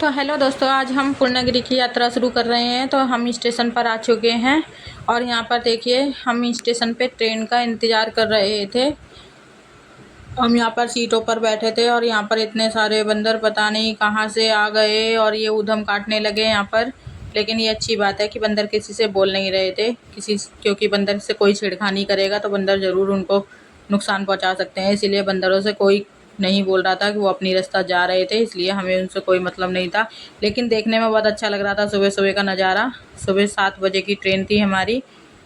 तो हेलो दोस्तों, आज हम पूर्णागिरि की यात्रा शुरू कर रहे हैं। तो हम स्टेशन पर आ चुके हैं और यहाँ पर देखिए हम स्टेशन पे ट्रेन का इंतज़ार कर रहे थे। हम यहाँ पर सीटों पर बैठे थे और यहाँ पर इतने सारे बंदर पता नहीं कहाँ से आ गए और ये ऊधम काटने लगे यहाँ पर। लेकिन ये अच्छी बात है कि बंदर किसी से बोल नहीं रहे थे क्योंकि बंदर से कोई छेड़खानी करेगा तो बंदर ज़रूर उनको नुकसान पहुँचा सकते हैं। इसीलिए बंदरों से कोई नहीं बोल रहा था कि वो अपनी रास्ता जा रहे थे, इसलिए हमें उनसे कोई मतलब नहीं था। लेकिन देखने में बहुत अच्छा लग रहा था सुबह सुबह का नज़ारा। सुबह 7 बजे की ट्रेन थी हमारी,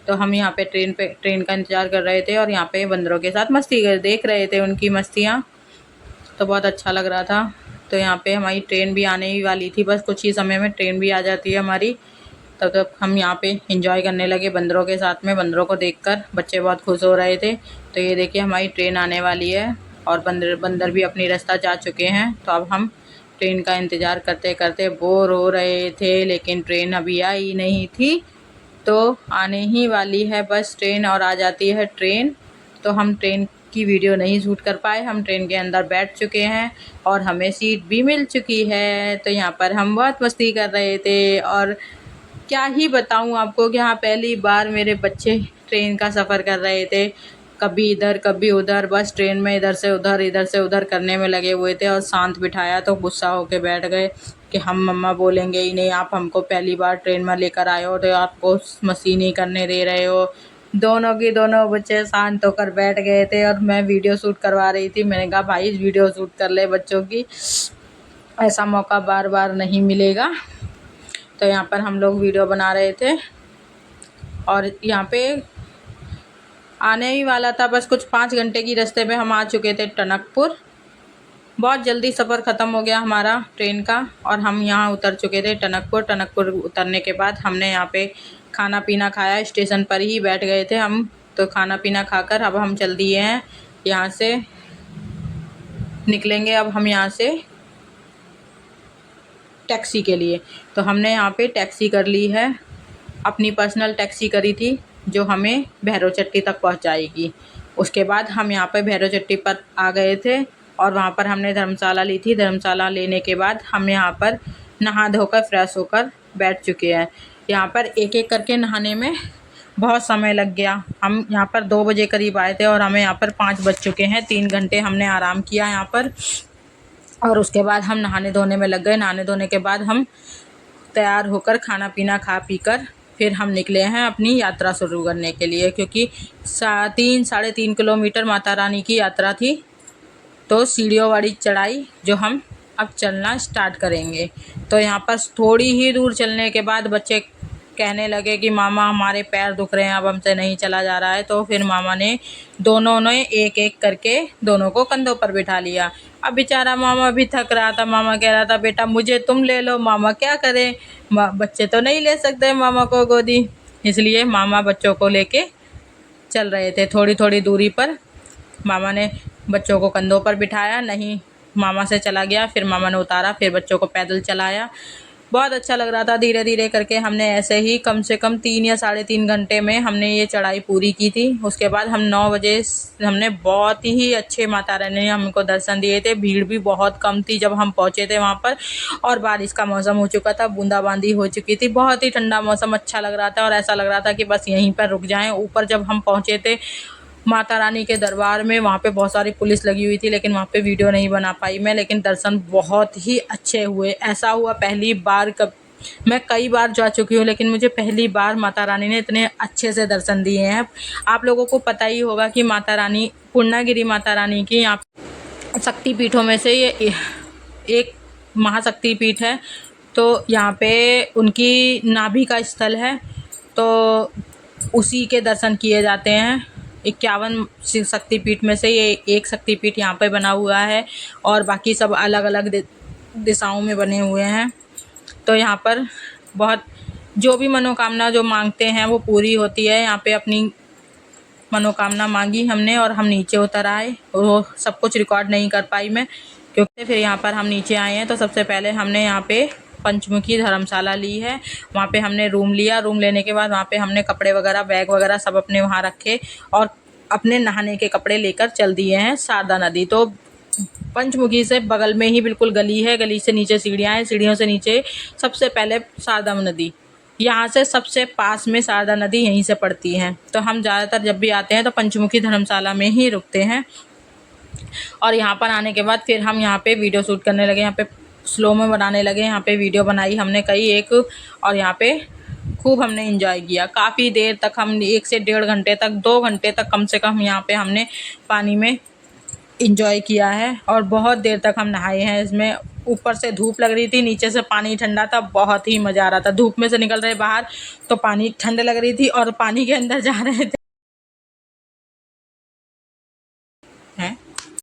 तो हम यहाँ पे ट्रेन का इंतज़ार कर रहे थे और यहाँ पे बंदरों के साथ देख रहे थे उनकी मस्तियाँ। तो बहुत अच्छा लग रहा था। तो यहाँ पे हमारी ट्रेन भी आने ही वाली थी, बस कुछ ही समय में ट्रेन भी आ जाती है हमारी। तब तक हम यहाँ पे एंजॉय करने लगे बंदरों के साथ में। बंदरों को देखकर बच्चे बहुत खुश हो रहे थे। तो ये देखिए हमारी ट्रेन आने वाली है और बंदर भी अपनी रास्ता जा चुके हैं। तो अब हम ट्रेन का इंतज़ार करते करते बोर हो रहे थे, लेकिन ट्रेन अभी आई नहीं थी। तो आने ही वाली है बस ट्रेन और आ जाती है ट्रेन। तो हम ट्रेन की वीडियो नहीं शूट कर पाए। हम ट्रेन के अंदर बैठ चुके हैं और हमें सीट भी मिल चुकी है। तो यहाँ पर हम बहुत मस्ती कर रहे थे और क्या ही बताऊँ आपको कि हाँ, पहली बार मेरे बच्चे ट्रेन का सफ़र कर रहे थे। कभी इधर कभी उधर, बस ट्रेन में इधर से उधर करने में लगे हुए थे। और शांत बिठाया तो गुस्सा होके बैठ गए कि हम मम्मा बोलेंगे ही नहीं, आप हमको पहली बार ट्रेन में लेकर आए हो तो आपको मस्ती नहीं करने दे रहे हो। दोनों की दोनों बच्चे शांत होकर बैठ गए थे और मैं वीडियो शूट करवा रही थी। मैंने कहा भाई वीडियो शूट कर ले बच्चों की, ऐसा मौका बार बार नहीं मिलेगा। तो यहाँ पर हम लोग वीडियो बना रहे थे और यहाँ पे आने ही वाला था, बस कुछ 5 घंटे की रास्ते पे हम आ चुके थे टनकपुर। बहुत जल्दी सफ़र ख़त्म हो गया हमारा ट्रेन का और हम यहाँ उतर चुके थे टनकपुर उतरने के बाद हमने यहाँ पे खाना पीना खाया, स्टेशन पर ही बैठ गए थे हम। तो खाना पीना खाकर अब हम चल दिए हैं, यहाँ से निकलेंगे अब हम यहाँ से टैक्सी के लिए। तो हमने यहाँ पे टैक्सी कर ली है, अपनी पर्सनल टैक्सी करी थी जो हमें भैरव चट्टी तक पहुँचाएगी। उसके बाद हम यहाँ पे भैरव चट्टी पर आ गए थे और वहाँ पर हमने धर्मशाला ली थी। धर्मशाला लेने के बाद हम यहाँ पर नहा धोकर फ्रेश होकर बैठ चुके हैं। यहाँ पर एक एक करके नहाने में बहुत समय लग गया। हम यहाँ पर 2 बजे करीब आए थे और हमें यहाँ पर 5 बज चुके हैं। 3 घंटे हमने आराम किया यहाँ पर और उसके बाद हम नहाने धोने में लग गए। नहाने धोने के बाद हम तैयार होकर खाना पीना खा पी कर फिर हम निकले हैं अपनी यात्रा शुरू करने के लिए, क्योंकि 3 साढ़े 3 किलोमीटर माता रानी की यात्रा थी। तो सीढ़ियों वाली चढ़ाई जो हम अब चलना स्टार्ट करेंगे। तो यहाँ पर थोड़ी ही दूर चलने के बाद बच्चे कहने लगे कि मामा हमारे पैर दुख रहे हैं, अब हमसे नहीं चला जा रहा है। तो फिर मामा ने दोनों ने एक एक करके दोनों को कंधों पर बिठा लिया। अब बेचारा मामा भी थक रहा था। मामा कह रहा था बेटा मुझे तुम ले लो। मामा क्या करें, बच्चे तो नहीं ले सकते मामा को गोदी, इसलिए मामा बच्चों को लेके चल रहे थे। थोड़ी थोड़ी दूरी पर मामा ने बच्चों को कंधों पर बिठाया, नहीं मामा से चला गया, फिर मामा ने उतारा, फिर बच्चों को पैदल चलाया। बहुत अच्छा लग रहा था। धीरे धीरे करके हमने ऐसे ही कम से कम 3 या साढ़े 3 घंटे में हमने ये चढ़ाई पूरी की थी। उसके बाद हम 9 बजे हमने बहुत ही अच्छे माता रानी ने हमको दर्शन दिए थे। भीड़ भी बहुत कम थी जब हम पहुँचे थे वहाँ पर और बारिश का मौसम हो चुका था, बूंदाबांदी हो चुकी थी। बहुत ही ठंडा मौसम अच्छा लग रहा था और ऐसा लग रहा था कि बस यहीं पर रुक जाएं। ऊपर जब हम पहुँचे थे माता रानी के दरबार में, वहाँ पे बहुत सारी पुलिस लगी हुई थी, लेकिन वहाँ पे वीडियो नहीं बना पाई मैं। लेकिन दर्शन बहुत ही अच्छे हुए। ऐसा हुआ पहली बार, मैं कई बार जा चुकी हूँ लेकिन मुझे पहली बार माता रानी ने इतने अच्छे से दर्शन दिए हैं। आप लोगों को पता ही होगा कि माता रानी, पूर्णागिरि माता रानी की यहाँ शक्तिपीठों में से ये एक महाशक्तिपीठ है। तो यहाँ पे उनकी नाभि का स्थल है, तो उसी के दर्शन किए जाते हैं। 51 शक्तिपीठ में से ये एक शक्तिपीठ यहाँ पे बना हुआ है और बाकी सब अलग अलग दिशाओं में बने हुए हैं। तो यहाँ पर बहुत जो भी मनोकामना जो मांगते हैं वो पूरी होती है। यहाँ पे अपनी मनोकामना मांगी हमने और हम नीचे उतर आए और वो सब कुछ रिकॉर्ड नहीं कर पाई मैं, क्योंकि फिर यहाँ पर हम नीचे आए हैं। तो सबसे पहले हमने यहाँ पे पंचमुखी धर्मशाला ली है। वहाँ पे हमने रूम लिया। रूम लेने के बाद वहाँ पे हमने कपड़े वगैरह, बैग वगैरह सब अपने वहाँ रखे और अपने नहाने के कपड़े लेकर चल दिए हैं शारदा नदी। तो पंचमुखी से बगल में ही बिल्कुल गली है, गली से नीचे सीढ़ियाँ हैं, सीढ़ियों से नीचे सबसे पहले शारदा नदी, यहाँ से सबसे पास में शारदा नदी यहीं से पड़ती है। तो हम ज़्यादातर जब भी आते हैं तो पंचमुखी धर्मशाला में ही रुकते हैं। और यहाँ पर आने के बाद फिर हम यहाँ पे वीडियो शूट करने लगे, यहाँ पे स्लो में बनाने लगे, यहाँ पे वीडियो बनाई हमने कई एक, और यहाँ पे खूब हमने एंजॉय किया। काफ़ी देर तक हम 1 से 1.5 घंटे तक, 2 घंटे तक कम से कम यहाँ पे हमने पानी में एंजॉय किया है। और बहुत देर तक हम नहाए हैं इसमें। ऊपर से धूप लग रही थी, नीचे से पानी ठंडा था, बहुत ही मज़ा आ रहा था। धूप में से निकल रहे बाहर तो पानी ठंड लग रही थी, और पानी के अंदर जा रहे थे